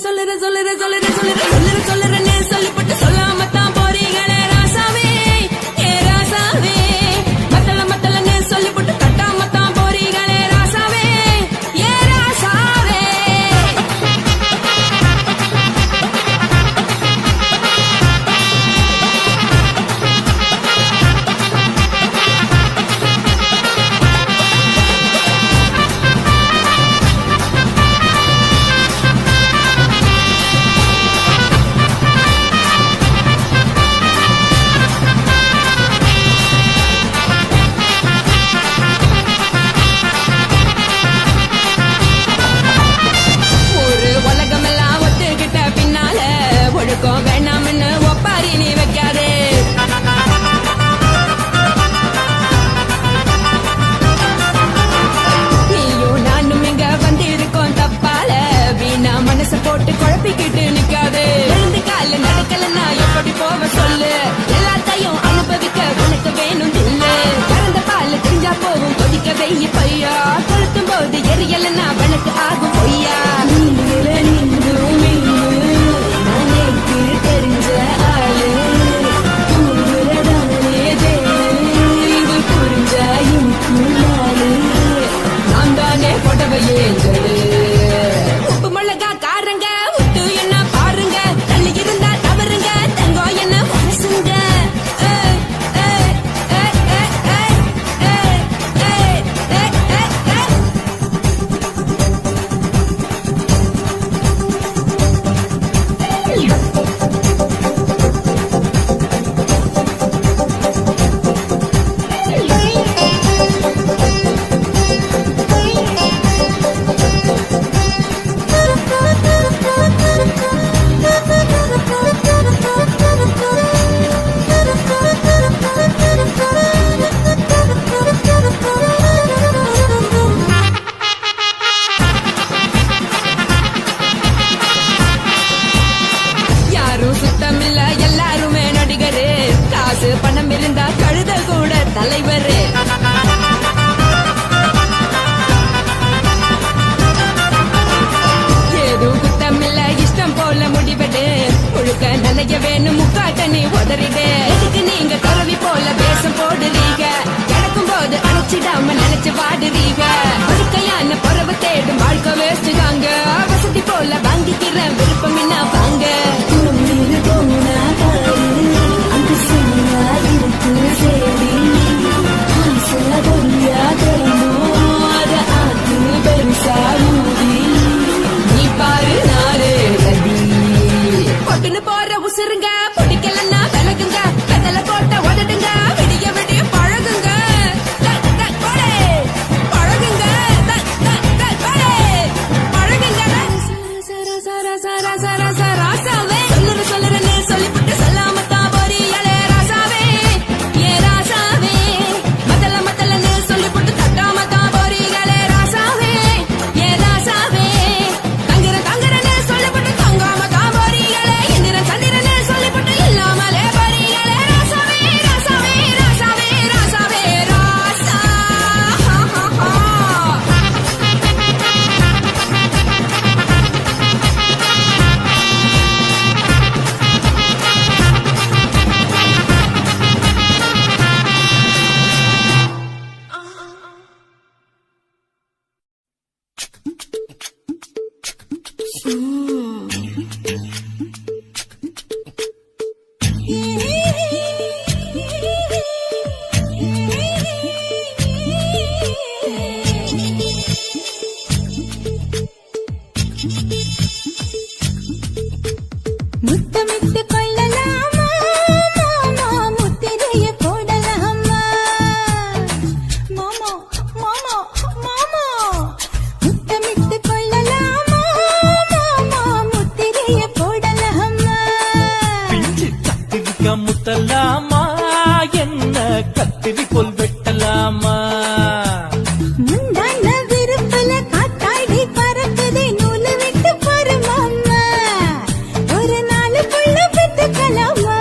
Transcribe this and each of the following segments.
சொல்லுறேன்னு சொல்லிப்பட்டு சொல்லாமத்தான் போறீங்களே ராசாவே ஏ ராசாவே மத்தலன்னு சொல்லிப்பட்டு கட்டாமத்தான் போறீங்களே ராசாவே ஏ ராசாவே வேணாம்னு ஒப்பாரி நீ வைக்காதே நீயும் நானும் இங்க வந்திருக்கோம் தப்பால வீணா மனச போட்டு குழப்பிக்கிட்டு நிக்காது எழுந்து கால நடக்கலன்னா எப்படி போவ சொல்லு எல்லாத்தையும் அனுபவிக்க உனக்கு வேணும் இல்லு கறந்த பால் தெரிஞ்சா போகும் கொதிக்க வெய்ய பையா கொளுத்தும் போது எரியலன்னா வனக்கு ஆகும் பொய்யா உப்பு மிளகா காரங்க விட்டு என்ன பாருங்க தள்ளி இருந்தா தவறுங்க தங்கோ என்ன மனசுங்க எல்லாருமே நடிகரு காசு பணம் இருந்தா கழுத கூட தலைவரு ஏதும் குத்தமில்ல இஷ்டம் போல முடிவெடு முழுக்க நினைக்க வேணும் முக்காட்ட நீ உதறிடு எதுக்கு நீங்க கருவி போல பேசம் போடுறீங்க கிடக்கும் போது அணைச்சிடாம நினைச்சு வாடுறீங்க ஒழுக்கையான பறவை தேடும் வாழ்க்கை வேஸ்ட் தாங்க வசதி போல வாங்கிக்கிற விருப்பம் என்ன வாங்க நீ பாரு நாரு நதி பொட்டுன்னு போற உசுருங்க பிடிக்கலன்னா விலகுங்க வெத்தல போட்ட உதடுங்க விடிய விடிய பழகுங்க பழகுங்க பழகுங்க ராசாவே சொல்லுறேன்னு சொல்லிவிட்டு சொல்லாமத்தான் போறீங்களே ராசாவே ஏ ராசாவே மத்தலன்னு சொல்லிவிட்டு தட்டாமத்தான் போறீங்களே ராசாவே ஏ ராசாவே தங்குறேன்னு சொல்லிவிட்டு தங்காமத்தான் போறீங்களே சந்திரன்னு சொல்லிவிட்டு இல்லாமலே போறீங்களே ராசாவே ராசாவே ராசாவே ராசாவே ராசா முத்தமிட்டு கொள்ளலாமா மாமா முத்திரைய போடலாமா மாமா மாமா மாமா முத்தமிட்டு கொள்ளலாமா மாமா முத்திரைய போடலாமா பிஞ்சு கத்திரிக்க முத்தலாமா என்ன கத்திரி போல் வெட்டலாமா முந்தான விருப்பல காத்தாடி பறக்குது நூலு விட்டு பாரு மாமா ஒரு நாளுக்குள்ள பெத்துக்கலாமா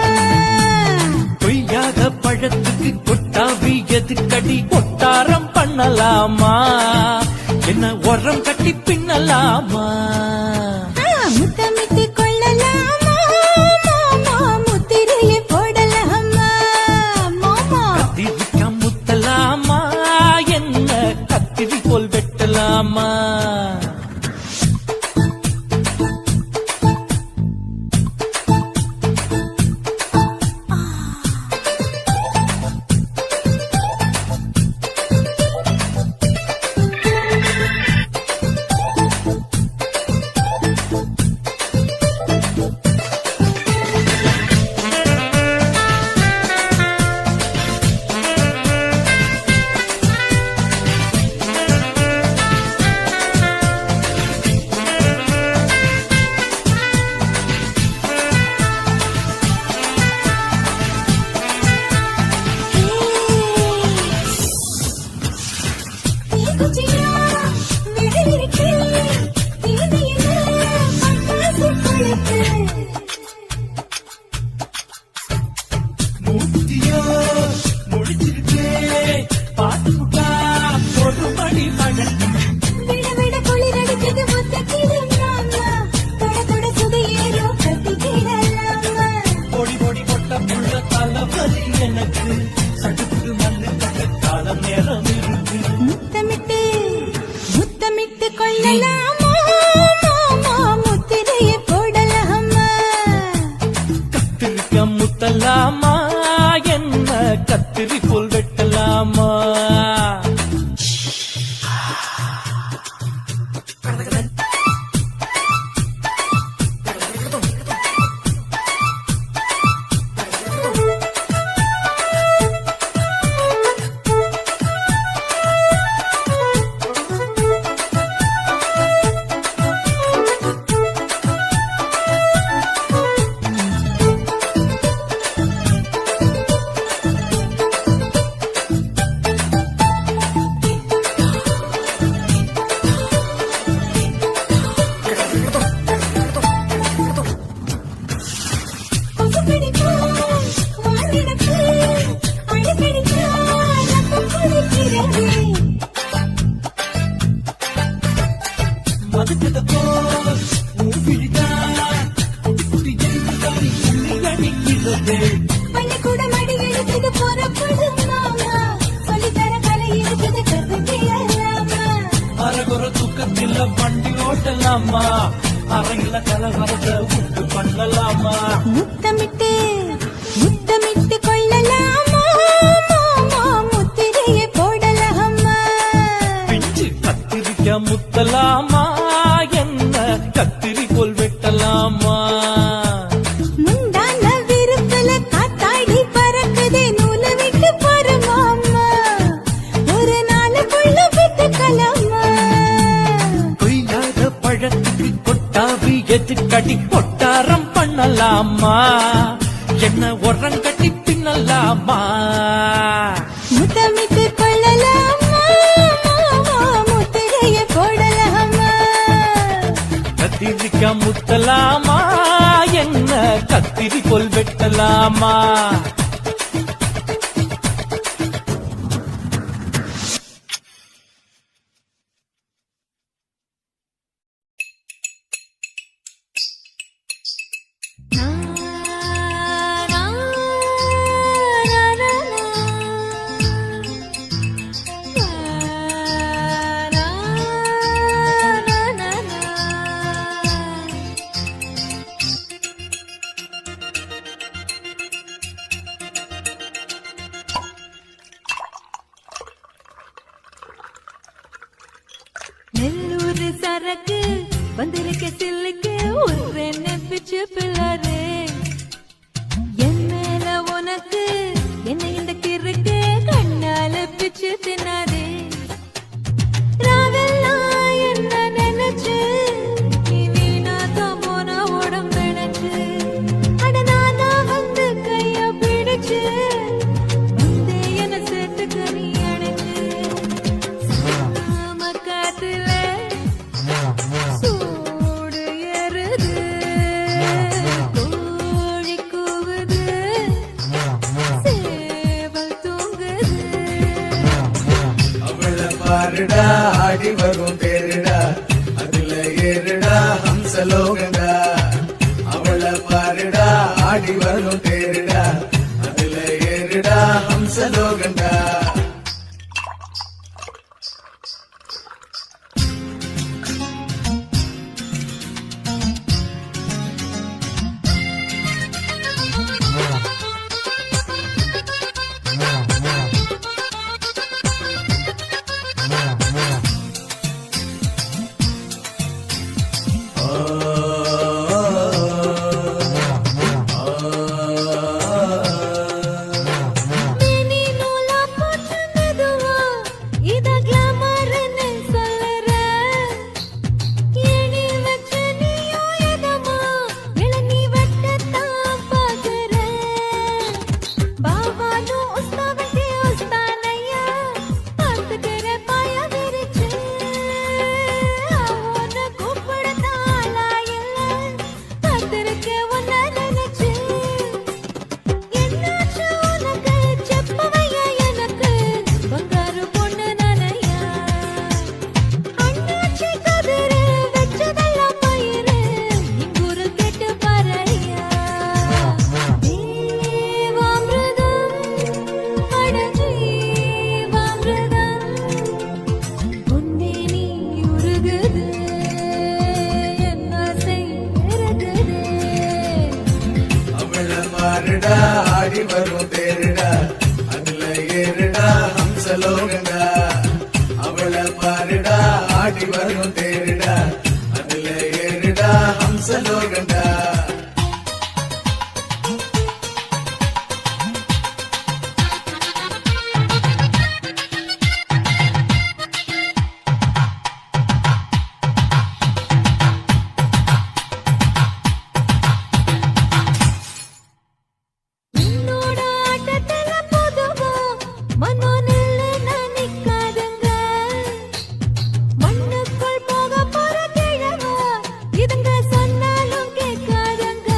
பொய்யாத பழத்துக்கு கொட்டாவி எதுக்கடி கொட்டாரம் பண்ணலாமா என்ன உரம் கட்டி பின்னலாமா முத்தமிட்டு கொள்ளலாமா மாமா முத்திரையை போடலாமா மாமா கத்திரிக்கா முத்தலாமா என்ன கத்திரி போல் வெட்டலாமா மூத்தியோ முடிச்சிருக்கே பாத்துட்டா ஒரு மணி மழை பொடி பொடி பொட்ட புள்ள தலைவலி எனக்கு சடுக்கு மண்ணு பக்கத்தால நேரம் இருக்கு முத்தமிட்டு முத்தமிட்டு கொள்ளலாமா மாமா முத்திரையை போடலாமா கத்திரிக்கா முத்தலாமா என்ன கத்திரி போல் வெட்டலாமா மதுக்கதப்போ ஊபிடிதா குட்டி குட்டி ஜெயித்து தள்ளி உள்ளி அடிக்கிறது பள்ளிக்கூட மடி எடுத்தது புறப்படும் மாமா சொல்லித்தர கலை இருக்குது கத்துக்கலாமா அரகுற தூக்கத்தில் வண்டி ஓட்டலாமா அறையில கலவரத்தை விட்டு பண்ணலாமா முத்தமிட்டு முத்தமிட்டு கொள்ளலாமா மாமா முத்திரையை போடலாமா பிஞ்சு கத்திரிக்கா முத்தலாமா என்ன கத்திரி போல் வெட்டலாமா முந்தான விருப்பல காத்தாடி பறக்குதே நூலை விட்டு போற மாமா ஒரு நாளுக்குள்ள விட்டுக்கலாமா கொய்யாத பழத்துக்கு கொட்டாவி எதுக்கடி கொட்டாரம் பண்ணலாமா என்ன உரங்கட்டி பின்னலாமா முத்தமிட்டு கொள்ளலாமா மாமா முத்திரையை போடலாமா கத்திரிக்கா முத்தலாமா என்ன கத்திரி போல் வெட்டலாமா நெல்லூர் சரக்கு வந்திருக்க சில்லுக்கு ஒரு பிச்சு பிள்ளாரு என் மேல உனக்கு என்ன இந்த கிறுக்கு கண்ணால பிச்சு தின்னாரு ராவெல்லாம் என்ன நினைச்சு நீ வீணா தான் போன உடம்பெனச்சு அட நானா வந்து கைய பிடிச்சு வந்தே என்ன சேர்த்துக்க நீ அடைச்சு காத்துல சூடு ஏறுது கோழி கூவுது சேவல் தூங்குது அவளை பாருடா ஆடி வரும் தேருடா அதுல ஏறுடா ஹம்சலோகடா ஆடி வரும் தேருடா அதுல ஏறுடா ஹம்சலோகண்டா மினி நூலா போட்டு மெதுவா இத கிளாமர்னு சொல்லுற ஏணி வச்சு நீயோ எதமா இளநீ வெட்டத்தான் பாக்குற பாபானு உஸ்தாவட்டி உஸ்தானையா பார்த்துக்கிற பாய விரிச்சு அவனை கூப்பிடத்தான் ஆளா இல்ல காத்திருக்க உன்னை நினைச்சு என்னாச்சு உனக்கு செப்பவையா எனக்கு பங்காரு பொண்ணு நனையா அண்ணாச்சி கதிரு வச்சதெல்லாம் பயிரு இங்கூரு கேட்டு பாறையா தேவாமிர்தம் அட ஜீவாமிர்தம் உன்னே நீ உருகுது என்ன செய்யறது அவள மாறுடா ஆடி வரும் தேருடா அதுல ஏறுடா ஹம்சலோகண்டா அவள பாருடா ஆடி வரும் தேருடா அதுல ஏறுடா ஹம்சலோகண்டா என்னோட ஆட்டத்துல பொதுவா மனோ நில்லு நிக்காதுங்க மண்ணுக்குள் போக போற கிழவா இதுங்க சொன்னாலும் கேட்காதுங்க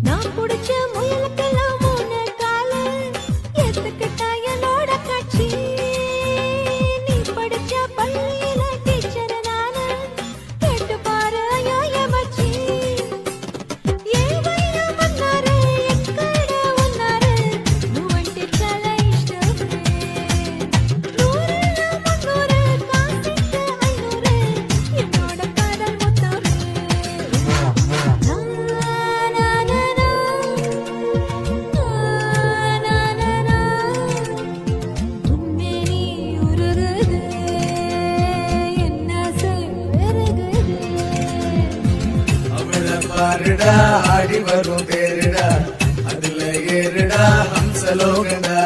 நான் புடிச்ச முயலுக்கெல்லாம் மூணு காலு எத்துக்கிட்டா என்னோட கட்சி நீ படிச்ச பள்ளியில டீச்சர் நானு கேட்டு பாரு ஐயா மச்சி ఏవైనా మన్నారే ఎక్కడ ఉన్నారు నువ్వంటే చాలా ఇష్టమే నూరెల్ల మున్నూరు కాసిట్ట ఐనూరు என்னோட காதல் முத்தமே உன்னை நீ உருகுது என்ன செய்யறது அவள பாருடா ஆடி வரும் தேருடா அதுல ஏறுடா ஹம்சலோகண்டா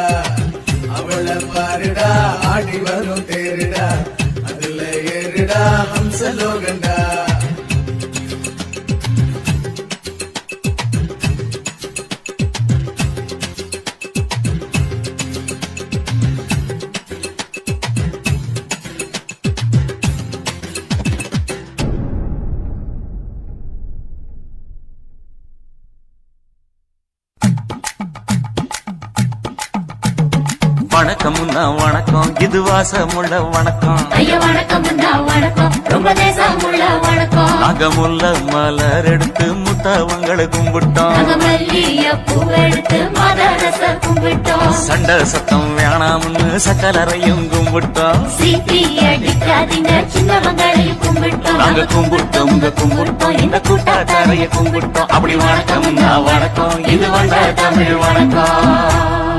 அவள பாருடா ஆடி வரும் தேருடா அதுல ஏறுடா ஹம்சலோகண்டா வணக்கம் வணக்கம் இது வாசமுள்ள வணக்கம் ஐயா வணக்கம் வணக்கம் ரொம்ப தேசமுள்ள வணக்கம் நாகமுள்ள மலர் எடுத்து முத்தவங்களை கும்பிட்டோம் நாங்க மல்லிய பூவெடுத்து மதரச கும்பிட்டோம் சண்டை சத்தம் வேணாம்னு சக்கலரையும் கும்பிட்டோம் சீட்டி அடிக்காதீங்க சின்னவங்களையும் கும்பிட்டோம் நாங்க கும்பிட்டோம் உங்க கும்பிட்டோம் இந்த கூட்டாத்தாரைய கும்பிட்டோம் அப்படி வணக்கம் வணக்கம் இது வந்த தமிழ் வணக்கம்